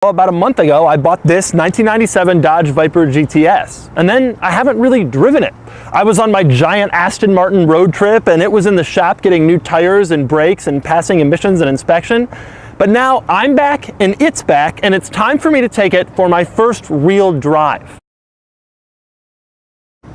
About a month ago, I bought this 1997 Dodge Viper GTS, and then I haven't really driven it. I was on my giant Aston Martin road trip, and it was in the shop getting new tires and brakes and passing emissions and inspection. But now I'm back, and it's time for me to take it for my first real drive.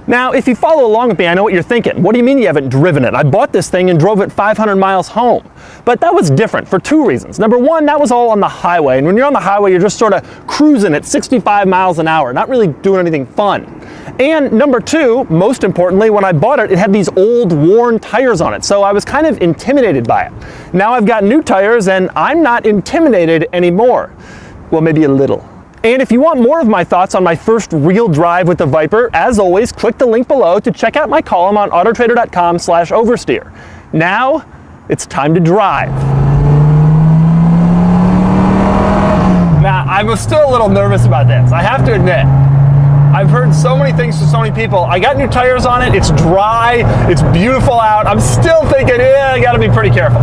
Now, if you follow along with me, I know what you're thinking. What do you mean you haven't driven it? I bought this thing and drove it 500 miles home. But that was different for two reasons. Number one, that was all on the highway. And when you're on the highway, you're just sort of cruising at 65 miles an hour, not really doing anything fun. And number two, most importantly, when I bought it, it had these old worn tires on it. So I was kind of intimidated by it. Now I've got new tires and I'm not intimidated anymore. Well, maybe a little. And if you want more of my thoughts on my first real drive with the Viper, as always, click the link below to check out my column on autotrader.com/oversteer. Now, it's time to drive. Now, I'm still a little nervous about this, I have to admit. I've heard so many things from so many people. I got new tires on it, it's dry, it's beautiful out. I'm still thinking, I gotta be pretty careful.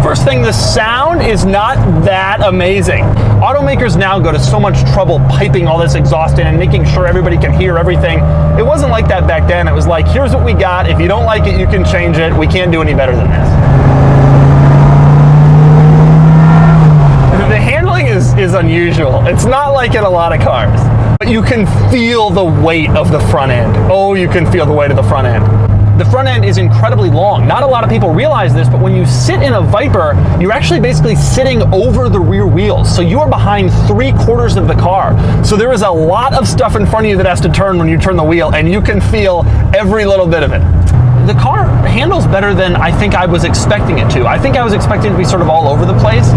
First thing, the sound is not that amazing. Automakers now go to so much trouble piping all this exhaust in and making sure everybody can hear everything. It wasn't like that back then. It was like, here's what we got. If you don't like it, you can change it. We can't do any better than this. The handling is unusual. It's not like in a lot of cars. But you can feel the weight of the front end. Oh, you can feel the weight of the front end. The front end is incredibly long. Not a lot of people realize this, but when you sit in a Viper, you're actually basically sitting over the rear wheels. So you are behind 3/4 of the car. So there is a lot of stuff in front of you that has to turn when you turn the wheel, and you can feel every little bit of it. The car handles better than I think I was expecting it to. I think I was expecting it to be sort of all over the place.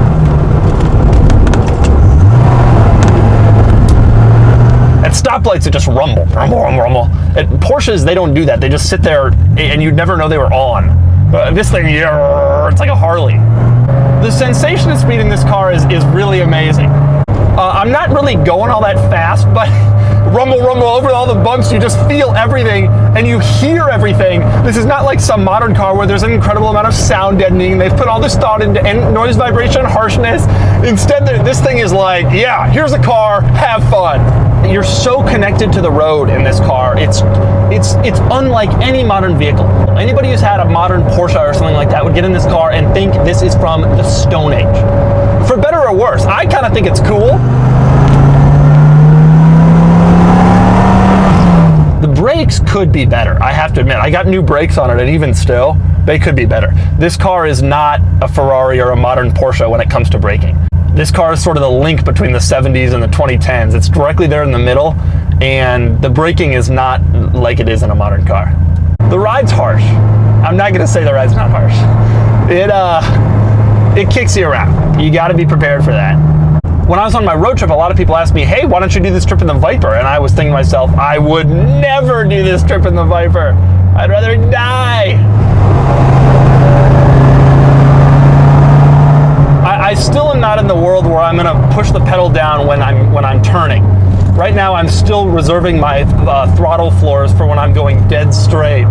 At stoplights, it just rumble. At Porsches, they don't do that. They just sit there, and you'd never know they were on. This thing, it's like a Harley. The sensation of speed in this car is really amazing. I'm not really going all that fast, but rumble over all the bumps, you just feel everything, and you hear everything. This is not like some modern car where there's an incredible amount of sound deadening. They've put all this thought into noise, vibration, harshness. Instead, this thing is like, yeah, here's a car, have fun. You're so connected to the road in this car. It's unlike any modern vehicle. Anybody who's had a modern Porsche or something like that would get in this car and think this is from the Stone Age. For better or worse, I kind of think it's cool. The brakes could be better, I have to admit. I got new brakes on it, and even still, they could be better. This car is not a Ferrari or a modern Porsche when it comes to braking. This car is sort of the link between the 70s and the 2010s. It's directly there in the middle, and the braking is not like it is in a modern car. The ride's harsh. I'm not gonna say the ride's not harsh. It kicks you around. You gotta be prepared for that. When I was on my road trip, a lot of people asked me, hey, why don't you do this trip in the Viper? And I was thinking to myself, I would never do this trip in the Viper. I'd rather die. I still am not in the world where I'm gonna push the pedal down when I'm turning. Right now, I'm still reserving my throttle floors for when I'm going dead straight.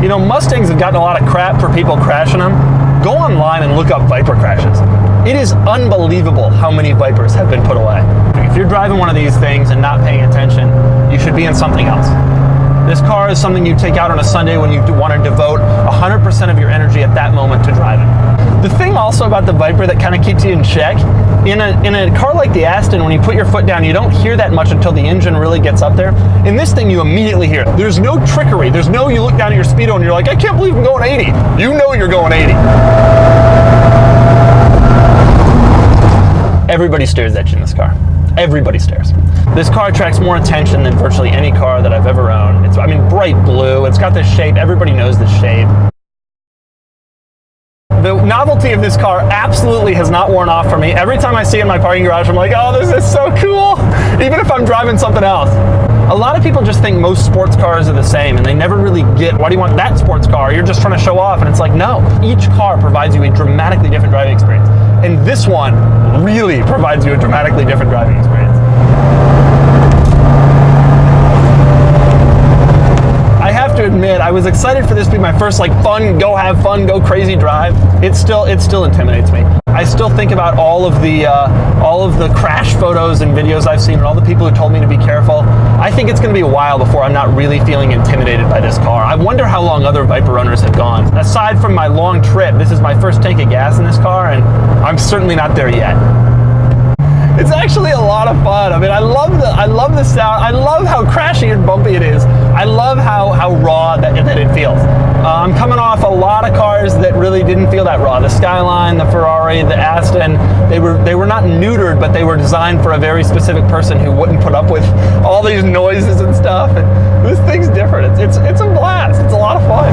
You know, Mustangs have gotten a lot of crap for people crashing them. Go online and look up Viper crashes. It is unbelievable how many Vipers have been put away. If you're driving one of these things and not paying attention, you should be in something else. This car is something you take out on a Sunday when you want to devote 100% of your energy at that moment to driving. The thing also about the Viper that kind of keeps you in check, in a car like the Aston, when you put your foot down, you don't hear that much until the engine really gets up there. In this thing, you immediately hear it. There's no trickery. There's no, you look down at your speedo and you're like, I can't believe I'm going 80. You know you're going 80. Everybody stares at you in this car. Everybody stares. This car attracts more attention than virtually any car that I've ever owned. It's, bright blue. It's got this shape. Everybody knows this shape. The novelty of this car absolutely has not worn off for me. Every time I see it in my parking garage, I'm like, oh, this is so cool. Even if I'm driving something else. A lot of people just think most sports cars are the same, and they never really get, why do you want that sports car? You're just trying to show off. And it's like, no. Each car provides you a dramatically different driving experience. And this one really provides you a dramatically different driving experience. I have to admit, I was excited for this to be my first fun, go have fun, go crazy drive. It still intimidates me. I still think about all of the crash photos and videos I've seen and all the people who told me to be careful. I think it's going to be a while before I'm not really feeling intimidated by this car. I wonder how long other Viper owners have gone. Aside from my long trip, this is my first tank of gas in this car, and I'm certainly not there yet. It's actually a lot of fun. I mean, I love the sound. I love how crashy and bumpy it is. I love how raw that it feels. I'm coming off a lot of cars that really didn't feel that raw. The Skyline, the Ferrari, the Aston, they were not neutered, but they were designed for a very specific person who wouldn't put up with all these noises and stuff. And this thing's different. It's a blast. It's a lot of fun.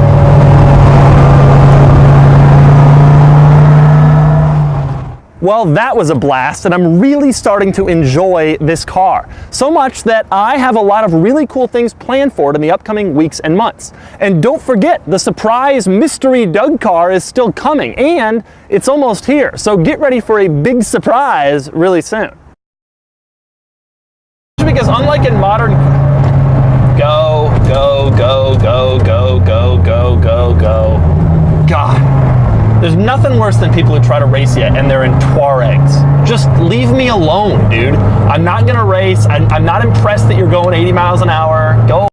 Well, that was a blast, and I'm really starting to enjoy this car. So much that I have a lot of really cool things planned for it in the upcoming weeks and months. And don't forget, the surprise mystery Doug car is still coming, and it's almost here. So get ready for a big surprise really soon. Because unlike in modern... Go, go, go, go, go, go, go, go, go. God. There's nothing worse than people who try to race you and they're in Tuaregs. Just leave me alone, dude. I'm not gonna race. I'm not impressed that you're going 80 miles an hour. Go